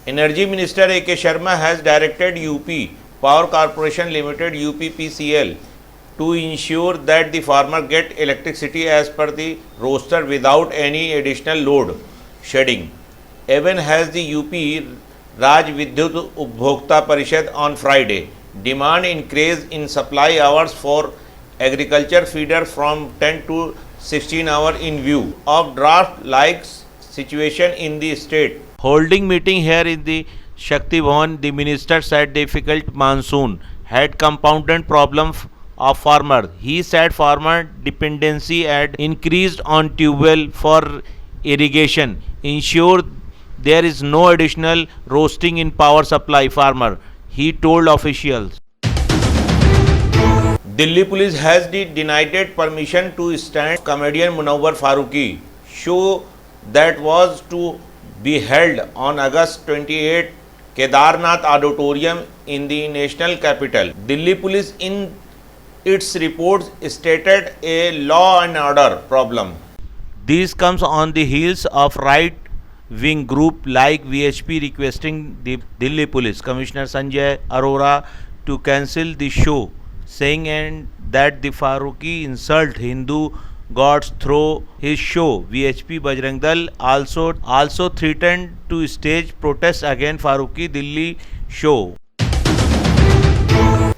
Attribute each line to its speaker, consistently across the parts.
Speaker 1: Energy Minister A.K. Sharma has directed UP Power Corporation Limited UPPCL to ensure that the farmer get electricity as per the roster without any additional load shedding. Even as the UP Raj Vidyut Upbhokta Parishad on Friday, demand increase in supply hours for agriculture feeder from 10 to 16 hours in view of drought-like situation in the state. Holding meeting here in the Shakti Bhavan, the minister said difficult monsoon had compounded problem of farmer. He said farmer dependency had increased on tube well for irrigation. Ensure there is no additional roasting in power supply farmer, he told officials. Delhi police has denied permission to stand comedian Munawwar Farooqui show that was to be held on August 28 Kedarnath Auditorium in the national capital. Delhi police in its reports stated a law and order problem. This comes on the heels of right-wing group like VHP requesting the Delhi Police Commissioner Sanjay Arora to cancel the show, saying and that the Farooqui insult Hindu gods through his show. VHP Bajrang Dal also threatened to stage protests against Farooqui Delhi show.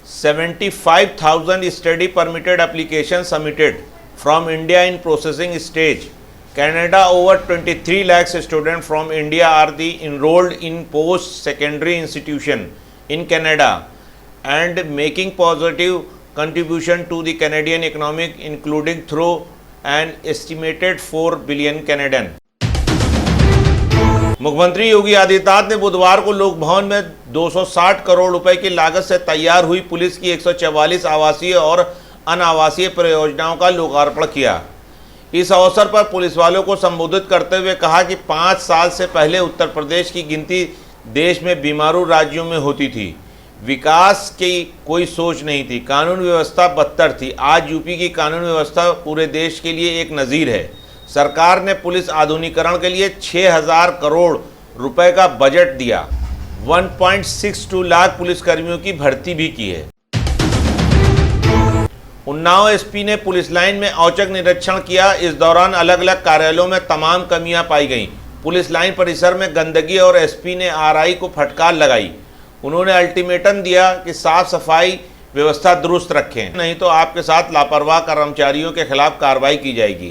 Speaker 1: 75,000 study permitted applications submitted from India in processing stage. Canada, over 23 lakhs students from India are enrolled in post-secondary institution in Canada and making positive contribution to the Canadian economy, including through an estimated 4 billion Canadian. मुख्यमंत्री योगी आदित्यनाथ ने बुधवार को लोक भवन में 260 करोड़ रुपए की लागत से तैयार हुई पुलिस की 144 आवासीय और अनावासीय परियोजनाओं का लोकार्पण किया। इस अवसर पर पुलिस वालों को संबोधित करते हुए कहा कि 5 साल से पहले उत्तर प्रदेश की गिनती देश में बीमारू राज्यों में होती थी। विकास की कोई सोच नहीं थी, कानून व्यवस्था बदतर थी। आज यूपी की कानून व्यवस्था पूरे देश के लिए एक नज़ीर है। सरकार ने पुलिस आधुनिकीकरण के लिए 6000 करोड़ रुपए का बजट दिया। 1.62 लाख पुलिसकर्मियों की भर्ती भी की है। उन्नाव एसपी ने पुलिस लाइन में औचक निरीक्षण किया। इस दौरान अलग अलग कार्यालयों में तमाम कमियां पाई गईं। पुलिस लाइन परिसर में गंदगी और एसपी ने आरआई को फटकार लगाई। उन्होंने अल्टीमेटम दिया कि साफ सफाई व्यवस्था दुरुस्त रखें, नहीं तो आपके साथ लापरवाह कर्मचारियों के खिलाफ कार्रवाई की जाएगी।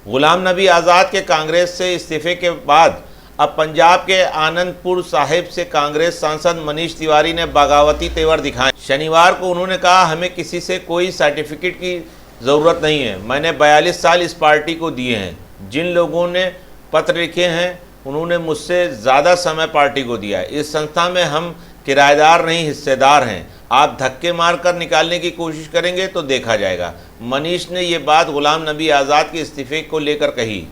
Speaker 1: गुलाम नबी आज़ाद के कांग्रेस से इस्तीफे के बाद अब पंजाब के आनंदपुर साहिब से कांग्रेस सांसद मनीष तिवारी ने बगावती तेवर दिखाए। शनिवार को उन्होंने कहा, हमें किसी से कोई सर्टिफिकेट की ज़रूरत नहीं है। मैंने 42 साल इस पार्टी को दिए हैं। जिन लोगों ने पत्र लिखे हैं उन्होंने मुझसे ज़्यादा समय पार्टी को दिया है। इस संस्था में हम किराएदार नहीं हिस्सेदार हैं। आप धक्के मारकर निकालने की कोशिश करेंगे तो देखा जाएगा। मनीष ने ये बात गुलाम नबी आज़ाद के इस्तीफे को लेकर कही।